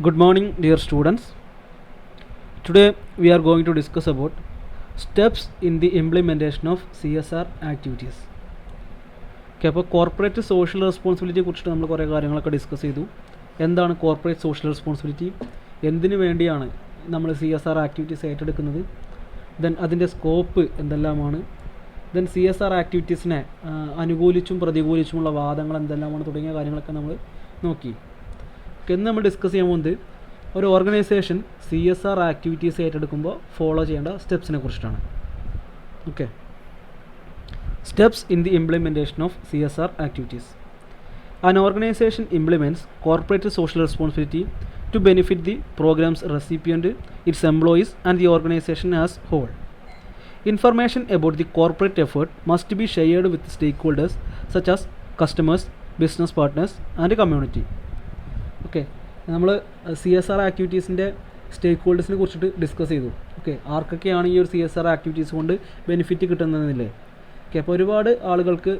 Good morning, dear students. Today we are going to discuss about steps in the implementation of CSR activities. Okay, അപ്പോൾ corporate social റെസ്പോൺസിബിലിറ്റിയെ കുറിച്ചിട്ട് നമ്മൾ കുറേ കാര്യങ്ങളൊക്കെ discuss ചെയ്തു. എന്താണ് corporate social responsibility, എന്തിനു വേണ്ടിയാണ് നമ്മൾ CSR ആക്ടിവിറ്റീസ് ഏറ്റെടുക്കുന്നത്, ദെൻ അതിൻ്റെ സ്കോപ്പ് എന്തെല്ലാമാണ്, ദെൻ CSR ആക്ടിവിറ്റീസിനെ അനുകൂലിച്ചും പ്രതികൂലിച്ചുമുള്ള വാദങ്ങൾ എന്തെല്ലാമാണ് തുടങ്ങിയ കാര്യങ്ങളൊക്കെ നമ്മൾ നോക്കി. എന്ന് നമ്മൾ ഡിസ്കസ് ചെയ്യാൻ പോകുന്നത് ഒരു ഓർഗനൈസേഷൻ CSR ആക്ടിവിറ്റീസ് ഏറ്റെടുക്കുമ്പോൾ ഫോളോ ചെയ്യേണ്ട സ്റ്റെപ്സിനെ കുറിച്ചിട്ടാണ്. Okay, steps in the implementation of CSR activities. An organization implements corporate social responsibility to benefit the program's recipient, its employees, and the organization as whole. Information about the corporate effort must be shared with stakeholders such as customers, business partners, and community. Okay, നമ്മൾ CSR ആക്ടിവിറ്റീസിൻ്റെ സ്റ്റേക്ക് ഹോൾഡേഴ്സിനെ കുറിച്ചിട്ട് discuss ചെയ്തു. Okay, ആർക്കൊക്കെയാണ് ഈ ഒരു CSR activities കൊണ്ട് benefit കിട്ടുന്നതെന്നില്ലേ. Okay, അപ്പോൾ ഒരുപാട് ആളുകൾക്ക്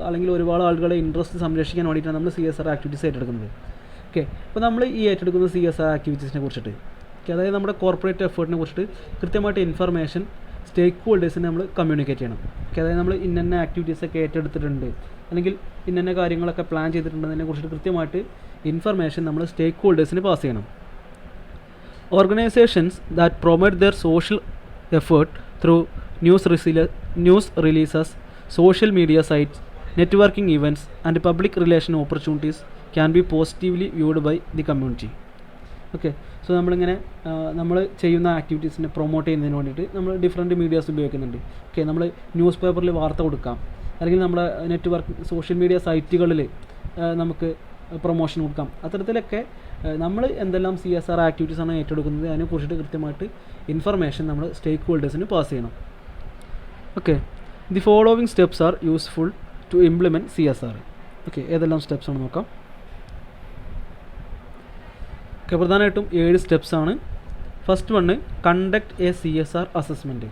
അല്ലെങ്കിൽ ഒരുപാട് ആളുകളെ ഇൻട്രസ്റ്റ് സംരക്ഷിക്കാൻ വേണ്ടിയിട്ടാണ് നമ്മൾ CSR ആക്ടിവിറ്റീസ് ഏറ്റെടുക്കുന്നത്. ഓക്കെ, അപ്പോൾ നമ്മൾ ഈ ഏറ്റെടുക്കുന്ന CSR ആക്ടിവിറ്റീസിനെ കുറിച്ചിട്ട്, ഓക്കെ, അതായത് നമ്മുടെ കോർപ്പറേറ്റ് എഫേർട്ടിനെ കുറിച്ചിട്ട് കൃത്യമായിട്ട് ഇൻഫർമേഷൻ സ്റ്റേക്ക് ഹോൾഡേഴ്സിന് നമ്മൾ കമ്മ്യൂണിക്കേറ്റ് ചെയ്യണം. ഓക്കെ, അതായത് നമ്മൾ ഇന്ന ആക്ടിവിറ്റീസൊക്കെ ഏറ്റെടുത്തിട്ടുണ്ട് അല്ലെങ്കിൽ ഇന്ന കാര്യങ്ങളൊക്കെ പ്ലാൻ ചെയ്തിട്ടുണ്ടെന്നതിനെ കുറിച്ചിട്ട് കൃത്യമായിട്ട് ഇൻഫർമേഷൻ നമ്മൾ സ്റ്റേക്ക് ഹോൾഡേഴ്സിന് പാസ് ചെയ്യണം. Organisations that promote their social effort through news releases, social media sites, networking events and public relation opportunities can be positively viewed by the community. Okay, so നമ്മളിങ്ങനെ നമ്മൾ ചെയ്യുന്ന ആക്ടിവിറ്റീസിനെ പ്രൊമോട്ട് ചെയ്യുന്നതിന് വേണ്ടിയിട്ട് നമ്മൾ ഡിഫറെൻറ്റ് മീഡിയാസ് ഉപയോഗിക്കുന്നുണ്ട്. Okay, നമ്മൾ news പേപ്പറിൽ വാർത്ത കൊടുക്കാം, അല്ലെങ്കിൽ നമ്മുടെ നെറ്റ്വർക്ക് സോഷ്യൽ മീഡിയ സൈറ്റുകളിൽ നമുക്ക് പ്രൊമോഷൻ കൊടുക്കാം. അത്തരത്തിലൊക്കെ നമ്മൾ എന്തെല്ലാം CSR ആക്ടിവിറ്റീസാണ് ഏറ്റെടുക്കുന്നത് അതിനെക്കുറിച്ചിട്ട് കൃത്യമായിട്ട് ഇൻഫർമേഷൻ നമ്മൾ സ്റ്റേക്ക് ഹോൾഡേഴ്സിന് പാസ് ചെയ്യണം. Okay, the following steps are useful to implement CSR. Okay, ഏതെല്ലാം സ്റ്റെപ്സാണ് നോക്കാം. ഓക്കെ, പ്രധാനമായിട്ടും 7 സ്റ്റെപ്സാണ്. First one conduct a CSR assessment.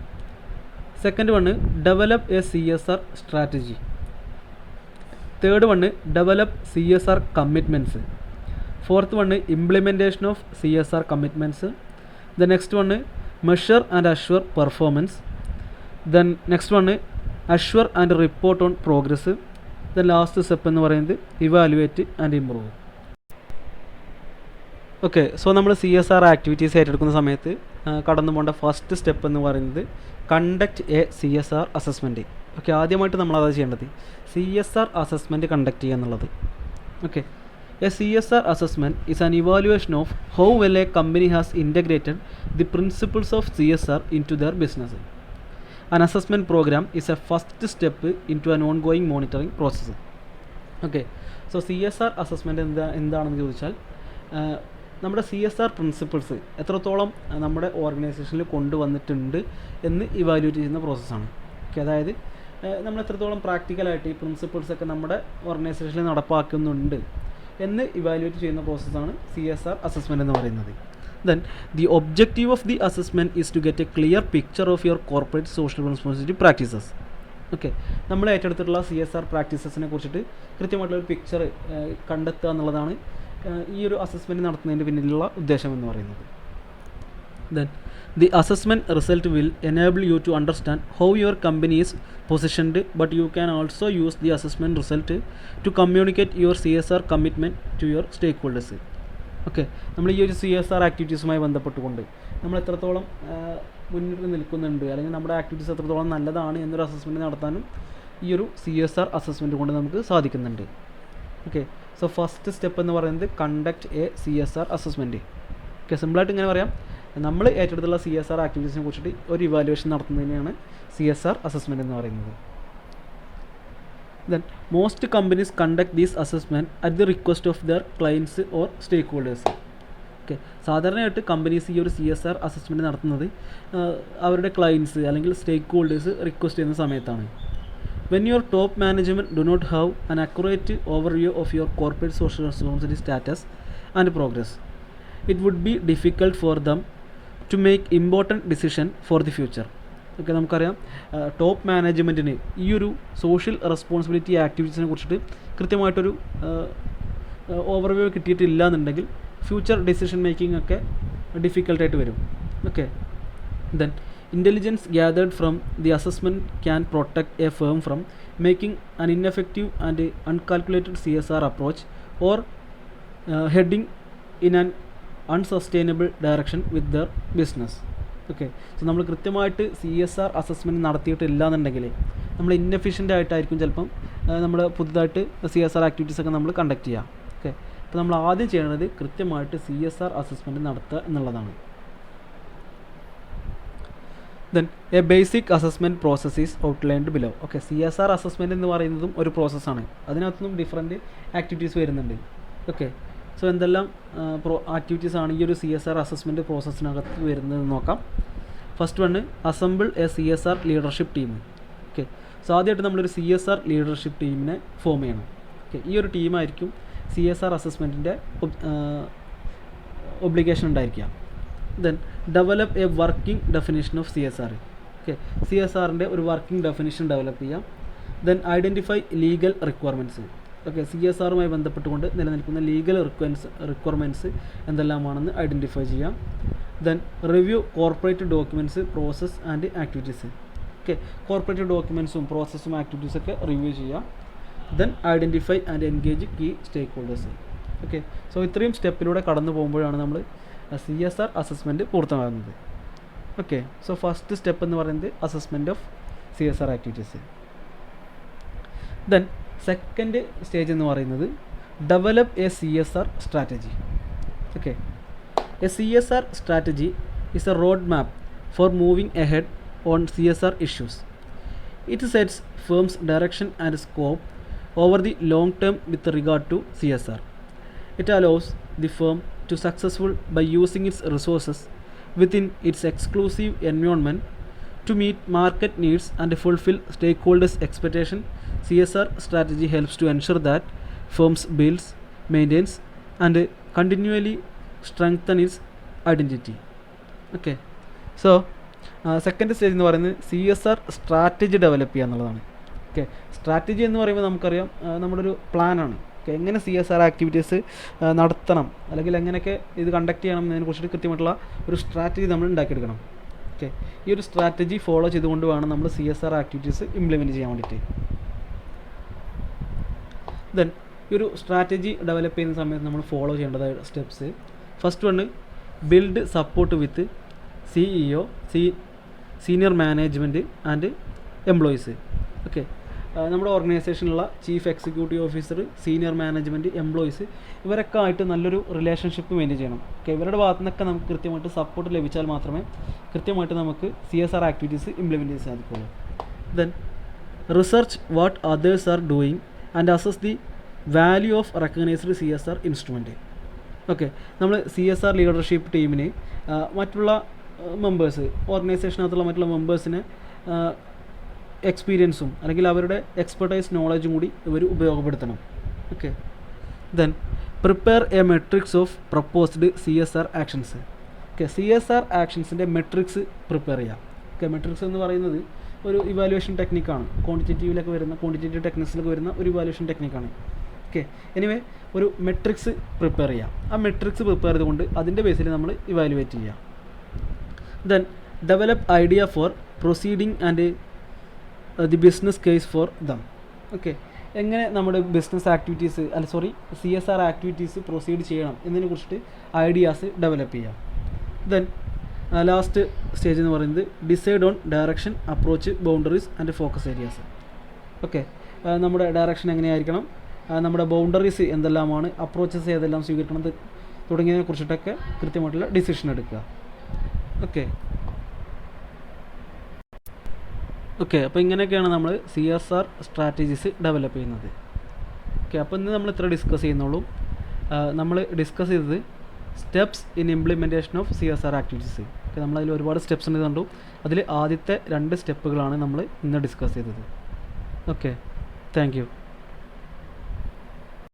Second one develop a CSR strategy. Third one develop CSR commitments. Fourth one implementation of CSR commitments. Then next one measure and assure performance. Then next one assure and report on progress. Then last step എന്ന് പറയുന്നത് evaluate and improve. Okay, so നമ്മൾ CSR activities ഏറ്റെടുക്കുന്ന സമയത്ത് കടന്നു പോകേണ്ട first step എന്ന് പറയുന്നത് conduct a CSR assessment. Okay, ആദ്യമായിട്ട് നമ്മളത് ചെയ്യേണ്ടത് CSR അസസ്മെൻറ്റ് കണ്ടക്ട് ചെയ്യുക എന്നുള്ളത്. Okay, a CSR assessment is an evaluation of how well a company has integrated the principles of CSR into their business. An assessment programme is a first step into an ongoing monitoring process. Okay, so CSR assessment എന്താണെന്ന് ചോദിച്ചാൽ നമ്മുടെ CSR principles എത്രത്തോളം നമ്മുടെ ഓർഗനൈസേഷനിൽ കൊണ്ടുവന്നിട്ടുണ്ട് എന്ന് evaluate ചെയ്യുന്ന പ്രോസസ്സാണ്. ഓക്കെ, അതായത് നമ്മൾ എത്രത്തോളം പ്രാക്ടിക്കലായിട്ട് ഈ പ്രിൻസിപ്പിൾസൊക്കെ നമ്മുടെ ഓർഗനൈസേഷനിൽ നടപ്പാക്കുന്നുണ്ട് എന്ന് ഇവാലുവേറ്റ് ചെയ്യുന്ന പ്രോസസ്സാണ് CSR അസസ്മെൻറ്റ് എന്ന് പറയുന്നത്. Then the objective of the assessment is to get a clear picture of your corporate social responsibility practices. Okay, നമ്മൾ ഏറ്റെടുത്തിട്ടുള്ള CSR പ്രാക്ടീസസിനെ കുറിച്ചിട്ട് കൃത്യമായിട്ടുള്ളൊരു പിക്ചർ കണ്ടെത്തുക എന്നുള്ളതാണ് ഈ ഒരു അസസ്മെൻറ്റ് നടത്തുന്നതിൻ്റെ പിന്നിലുള്ള ഉദ്ദേശം എന്ന് പറയുന്നത്. Then the assessment result will enable you to understand how your company is positioned, but you can also use the assessment result to communicate your CSR commitment to your stakeholders. Okay, നമ്മൾ ഈ ഒരു CSR ആക്ടിവിറ്റീസുമായി ബന്ധപ്പെട്ടുകൊണ്ട് നമ്മൾ എത്രത്തോളം മുന്നിട്ട് നിൽക്കുന്നുണ്ട് അല്ലെങ്കിൽ നമ്മുടെ ആക്ടിവിറ്റീസ് എത്രത്തോളം നല്ലതാണ് എന്നൊരു അസസ്മെൻറ്റ് നടത്താനും ഈ ഒരു CSR അസസ്മെൻറ്റ് കൊണ്ട് നമുക്ക് സാധിക്കുന്നുണ്ട്. ഓക്കെ, സോ ഫസ്റ്റ് സ്റ്റെപ്പ് എന്ന് പറയുന്നത് conduct a CSR assessment. Okay, സിമ്പിളായിട്ട് ഇങ്ങനെ പറയാം, നമ്മൾ ഏറ്റെടുത്തുള്ള CSR ആക്ടിവിറ്റീസിനെ കുറിച്ചിട്ട് ഒരു ഇവാലുവേഷൻ നടത്തുന്നതിനെയാണ് CSR അസസ്മെൻറ്റ് എന്ന് പറയുന്നത്. Then most companies conduct these assessment at the request of their clients or stakeholders. Okay, സാധാരണയായിട്ട് കമ്പനീസ് ഈ ഒരു CSR അസസ്മെൻറ്റ് നടത്തുന്നത് അവരുടെ ക്ലയൻസ് അല്ലെങ്കിൽ സ്റ്റേക്ക് ഹോൾഡേഴ്സ് റിക്വസ്റ്റ് ചെയ്യുന്ന സമയത്താണ്. When your top management do not have an accurate overview of your corporate social responsibility status and progress, it would be difficult for them to make important decision for the future. Okay, നമുക്കറിയാം top മാനേജ്മെൻറ്റിന് ഈ ഒരു social responsibility ആക്ടിവിറ്റീസിനെ കുറിച്ചിട്ട് കൃത്യമായിട്ടൊരു overview കിട്ടിയിട്ടില്ല എന്നുണ്ടെങ്കിൽ future decision making ഒക്കെ ഡിഫിക്കൽട്ടായിട്ട് വരും. Okay, then intelligence gathered from the assessment can protect a firm from making an ineffective and uncalculated CSR approach or heading in an unsustainable direction with their business. Okay, so നമ്മൾ കൃത്യമായിട്ട് CSR assessment നടത്തിയിട്ടില്ല എന്നുണ്ടെങ്കിൽ നമ്മൾ ഇന്നെഫിഷ്യൻ്റ് ആയിട്ടായിരിക്കും ചിലപ്പം നമ്മൾ പുതുതായിട്ട് CSR activities ഒക്കെ നമ്മൾ കണ്ടക്ട് ചെയ്യുക. ഓക്കെ, അപ്പോൾ നമ്മൾ ആദ്യം ചെയ്യേണ്ടത് കൃത്യമായിട്ട് CSR അസസ്മെൻറ്റ് നടത്തുക എന്നുള്ളതാണ്. Then a basic assessment process is outlined below. Okay, CSR assessment എന്ന് പറയുന്നതും ഒരു പ്രോസസ്സാണ്. അതിനകത്തുനിന്നും ഡിഫറെൻറ്റ് ആക്ടിവിറ്റീസ് വരുന്നുണ്ട്. ഓക്കെ, സോ എന്തെല്ലാം ആക്ടിവിറ്റീസാണ് ഈ ഒരു CSR അസസ്മെൻറ്റ് പ്രോസസ്സിനകത്ത് വരുന്നത് നോക്കാം. First one assemble a CSR leadership team. Okay, so ആദ്യമായിട്ട് നമ്മളൊരു CSR ലീഡർഷിപ്പ് ടീമിനെ ഫോം ചെയ്യണം. ഓക്കെ, ഈ ഒരു ടീമായിരിക്കും CSR അസസ്മെൻറ്റിൻ്റെ ഒബ്ലിഗേഷൻ ഉണ്ടായിരിക്കുക. Then develop a working definition of CSR. Okay, CSRൻ്റെ ഒരു വർക്കിംഗ് ഡെഫിനിഷൻ ഡെവലപ്പ് ചെയ്യാം. Then identify legal requirements. Okay, CSRുമായി ബന്ധപ്പെട്ടുകൊണ്ട് നിലനിൽക്കുന്ന ലീഗൽ റിക്വയർമെൻറ്റ്സ് എന്തെല്ലാമാണെന്ന് ഐഡൻറ്റിഫൈ ചെയ്യാം. Then review corporate documents, process and activities. Okay, corporate ഡോക്യുമെൻറ്റ്സും പ്രോസസ്സും ആക്ടിവിറ്റീസൊക്കെ റിവ്യൂ ചെയ്യാം. Then identify and engage key stakeholders. Okay, so ഇത്രയും സ്റ്റെപ്പിലൂടെ കടന്നു പോകുമ്പോഴാണ് നമ്മൾ CSR അസസ്മെൻറ്റ് പൂർത്തമാകുന്നത്. ഓക്കെ, സോ ഫസ്റ്റ് സ്റ്റെപ്പ് എന്ന് പറയുന്നത് assessment of CSR activities. Then second stage എന്ന് പറയുന്നത് develop a CSR strategy. Okay, a CSR strategy is a roadmap for moving ahead on CSR issues. It sets firms' direction and scope over the long term with regard to CSR. It allows the firm to successful by using its resources within its exclusive environment to meet market needs and fulfill stakeholders' expectation. CSR strategy helps to ensure that firms builds, maintains and continually strengthen its identity. Okay, so second stage എന്ന് പറയുന്നത് CSR strategy develop ചെയ്യുക എന്നുള്ളതാണ്. Okay, strategy എന്ന് പറയുമ്പോൾ നമുക്കറിയാം നമ്മുടെ ഒരു പ്ലാനാണ്. ഓക്കെ, എങ്ങനെ CSR ആക്ടിവിറ്റീസ് നടത്തണം അല്ലെങ്കിൽ എങ്ങനെയൊക്കെ ഇത് കണ്ടക്ട് ചെയ്യണം എന്നതിനെ കുറിച്ചിട്ട് കൃത്യമായിട്ടുള്ള ഒരു സ്ട്രാറ്റജി നമ്മൾ ഉണ്ടാക്കിയെടുക്കണം. ഓക്കെ, ഈ ഒരു സ്ട്രാറ്റജി ഫോളോ ചെയ്തുകൊണ്ട് വേണം നമ്മൾ CSR ആക്ടിവിറ്റീസ് ഇംപ്ലിമെൻറ്റ് ചെയ്യാൻ വേണ്ടിയിട്ട്. ദെൻ ഈ ഒരു സ്ട്രാറ്റജി ഡെവലപ്പ് ചെയ്യുന്ന സമയത്ത് നമ്മൾ ഫോളോ ചെയ്യേണ്ടതായ steps, first one build support with CEO, senior management and employees. Okay, നമ്മുടെ ഓർഗനൈസേഷനിലുള്ള chief executive officer, senior management, employees ഇവരൊക്കെ ആയിട്ട് നല്ലൊരു റിലേഷൻഷിപ്പ് മെയിൻറ്റെയിൻ ചെയ്യണം. ഓക്കെ, ഇവരുടെ ഭാഗത്തു നിന്നൊക്കെ നമുക്ക് കൃത്യമായിട്ട് സപ്പോർട്ട് ലഭിച്ചാൽ മാത്രമേ കൃത്യമായിട്ട് നമുക്ക് CSR ആക്ടിവിറ്റീസ് ഇംപ്ലിമെൻറ്റ് ചെയ്യാൻ സാധിക്കുള്ളൂ. Then research what others are doing and assess the value of recognised CSR instrument. Okay, നമ്മൾ CSR ലീഡർഷിപ്പ് ടീമിന് മറ്റുള്ള മെമ്പേഴ്സ്, ഓർഗനൈസേഷനകത്തുള്ള മറ്റുള്ള മെമ്പേഴ്സിന് എക്സ്പീരിയൻസും അല്ലെങ്കിൽ അവരുടെ എക്സ്പെർട്ടൈസ് നോളജും കൂടി ഇവർ ഉപയോഗപ്പെടുത്തണം. Okay, then prepare a metrics of proposed CSR actions. Okay, CSR ആക്ഷൻസിൻ്റെ മെട്രിക്സ് പ്രിപ്പയർ ചെയ്യാം. ഓക്കെ, മെട്രിക്സ് എന്ന് പറയുന്നത് ഒരു ഇവാലുവേഷൻ ടെക്നിക്കാണ്. ക്വാണ്ടിറ്റേറ്റീവ് ടെക്നിക്സിലൊക്കെ വരുന്ന ഒരു ഇവാലുവേഷൻ ടെക്നിക്കാണ്. ഓക്കെ, എനിവേ ഒരു മെട്രിക്സ് പ്രിപ്പയർ ചെയ്യാം. ആ മെട്രിക്സ് പ്രിപ്പയർ ചെയ്തുകൊണ്ട് അതിൻ്റെ ബേസിൽ നമ്മൾ ഇവാലുവേറ്റ് ചെയ്യാം. Then develop idea for proceeding and the business case for them. Okay, എങ്ങനെ നമ്മുടെ business activities CSR activities proceed ചെയ്യണം എന്നതിനെ കുറിച്ചിട്ട് ഐഡിയാസ് ഡെവലപ്പ് ചെയ്യാം. ദെൻ ലാസ്റ്റ് സ്റ്റേജ് എന്ന് പറയുന്നത് decide on direction, approach, boundaries and focus areas. Okay, നമ്മുടെ direction എങ്ങനെയായിരിക്കണം, നമ്മുടെ ബൗണ്ടറീസ് എന്തെല്ലാമാണ്, അപ്രോച്ചസ് ഏതെല്ലാം സ്വീകരിക്കണത് തുടങ്ങിയതിനെ കുറിച്ചിട്ടൊക്കെ കൃത്യമായിട്ടുള്ള ഡിസിഷൻ എടുക്കുക. ഓക്കെ, അപ്പോൾ ഇങ്ങനെയൊക്കെയാണ് നമ്മൾ CSR സ്ട്രാറ്റജീസ് ഡെവലപ്പ് ചെയ്യുന്നത്. ഓക്കെ, അപ്പോൾ ഇന്ന് നമ്മൾ ഇത്ര ഡിസ്കസ് ചെയ്യുന്നുള്ളൂ. നമ്മൾ ഡിസ്കസ് ചെയ്തത് steps in implementation of CSR activities. Okay, നമ്മളതിൽ ഒരുപാട് സ്റ്റെപ്സ് ഉണ്ട് കണ്ടു. അതിൽ ആദ്യത്തെ 2 സ്റ്റെപ്പുകളാണ് നമ്മൾ ഇന്ന് ഡിസ്കസ് ചെയ്തത്. Okay, thank you.